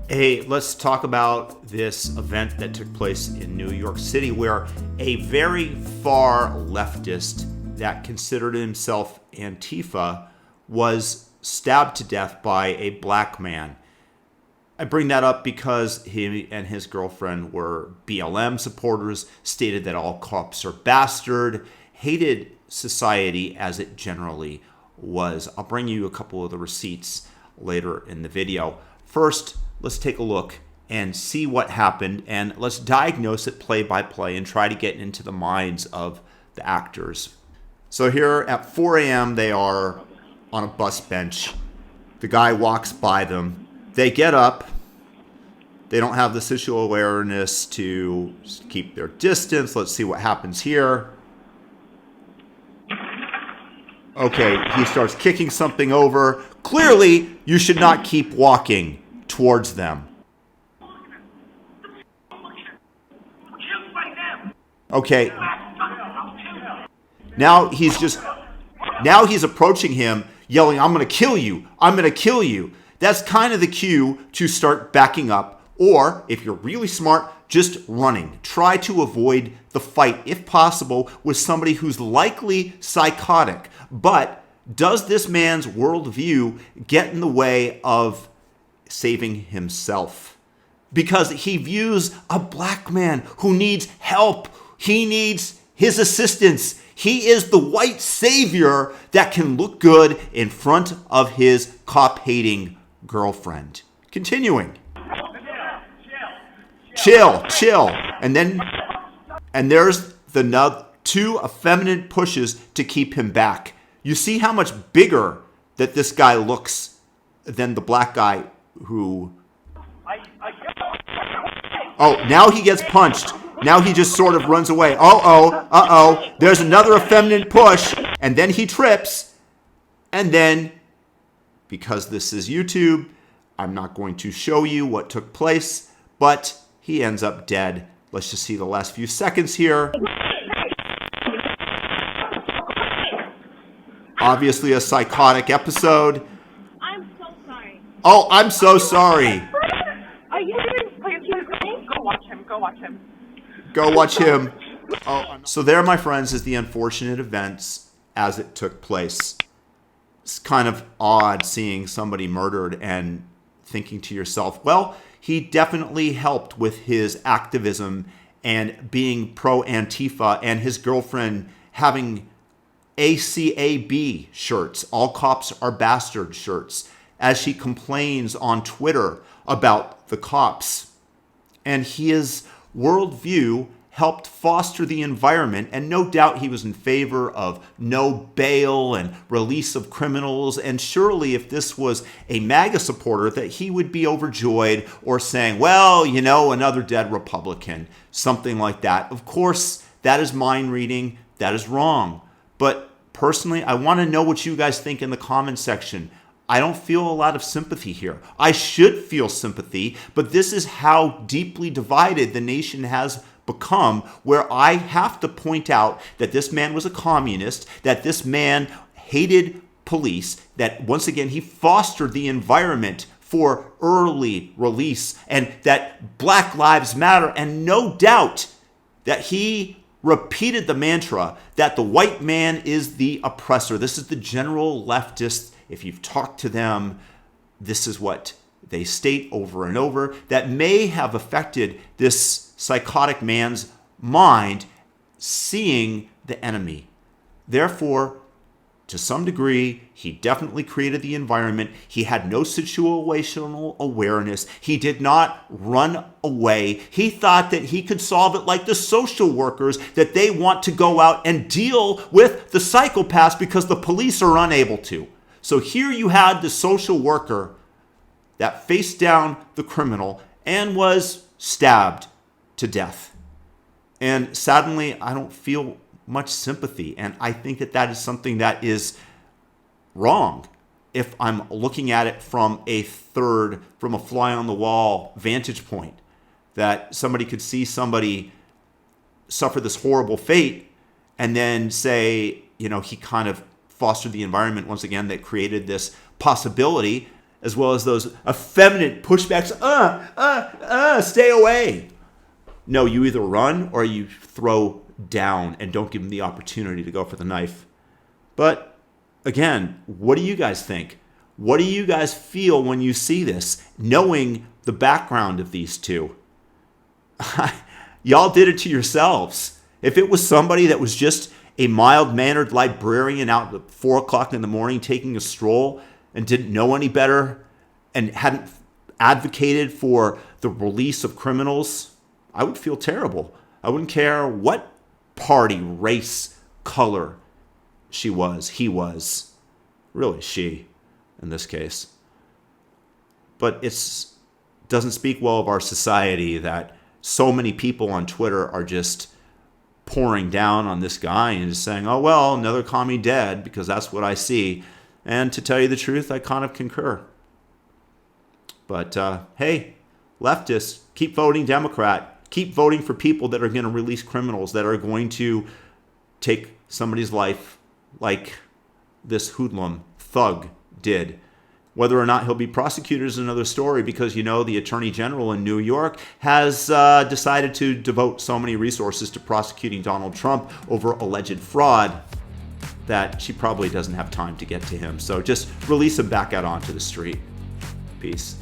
Hey, let's talk about this event that took place in New York City where a very far leftist that considered himself Antifa was stabbed to death by a black man. I bring that up because he and his girlfriend were BLM supporters, stated that all cops are bastard, hated society as it generally was. I'll bring you a couple of the receipts later in the video. First, let's take a look and see what happened, and let's diagnose it play by play and try to get into the minds of the actors. So here at 4 a.m., they are on a bus bench. The guy walks by them. They get up. They don't have the situational awareness to keep their distance. Let's see what happens here. Okay, he starts kicking something over. Clearly, you should not keep walking towards them. Okay. Now he's approaching him, yelling, "I'm going to kill you. I'm going to kill you." That's kind of the cue to start backing up, or if you're really smart, just running. Try to avoid the fight, if possible, with somebody who's likely psychotic. But does this man's worldview get in the way of saving himself? Because he views a black man who needs help. He needs his assistance. He is the white savior that can look good in front of his cop-hating girlfriend. Continuing. Chill. And there's the two effeminate pushes to keep him back. You see how much bigger that this guy looks than the black guy who... Oh, now he gets punched. Now he just sort of runs away. Uh-oh. There's another effeminate push. And then he trips. And then, because this is YouTube, I'm not going to show you what took place, but he ends up dead. Let's just see the last few seconds here. Obviously a psychotic episode. I'm so sorry. Oh, I'm so sorry. Are you Go watch him. Go watch him. Oh, so there, my friends, is the unfortunate events as it took place. It's kind of odd seeing somebody murdered and thinking to yourself, well, he definitely helped with his activism and being pro-Antifa, and his girlfriend having ACAB shirts, all cops are bastard shirts, as she complains on Twitter about the cops. And his worldview helped foster the environment, and no doubt he was in favor of no bail and release of criminals, and surely if this was a MAGA supporter that he would be overjoyed or saying, well, another dead Republican, something like that. Of course, that is mind reading, that is wrong. But personally, I want to know what you guys think in the comment section. I don't feel a lot of sympathy here. I should feel sympathy, but this is how deeply divided the nation has become, where I have to point out that this man was a communist, that this man hated police, that once again he fostered the environment for early release, and that Black Lives Matter, and no doubt that he repeated the mantra that the white man is the oppressor. This is the general leftist. If you've talked to them, this is what they state over and over, that may have affected this psychotic man's mind, seeing the enemy. Therefore, to some degree, he definitely created the environment. He had no situational awareness. He did not run away. He thought that he could solve it like the social workers, that they want to go out and deal with the psychopaths because the police are unable to. So here you had the social worker that faced down the criminal and was stabbed to death. And sadly, I don't feel much sympathy. And I think that that is something that is wrong if I'm looking at it from a fly on the wall vantage point, that somebody could see somebody suffer this horrible fate and then say, he kind of fostered the environment once again that created this possibility. as well as those effeminate pushbacks. Stay away. No, you either run or you throw down and don't give them the opportunity to go for the knife. But again, what do you guys think? What do you guys feel when you see this, knowing the background of these two? Y'all did it to yourselves. If it was somebody that was just a mild-mannered librarian out at 4 o'clock in the morning taking a stroll and didn't know any better and hadn't advocated for the release of criminals, I would feel terrible. I wouldn't care what party, race, color he was. Really, she, in this case. But it doesn't speak well of our society that so many people on Twitter are just pouring down on this guy and just saying, oh, well, another commie dead, because that's what I see. And to tell you the truth, I kind of concur. But hey, leftists, keep voting Democrat. Keep voting for people that are going to release criminals, that are going to take somebody's life like this hoodlum thug did. Whether or not he'll be prosecuted is another story, because, you know, the Attorney General in New York has decided to devote so many resources to prosecuting Donald Trump over alleged fraud that she probably doesn't have time to get to him. So just release him back out onto the street. Peace.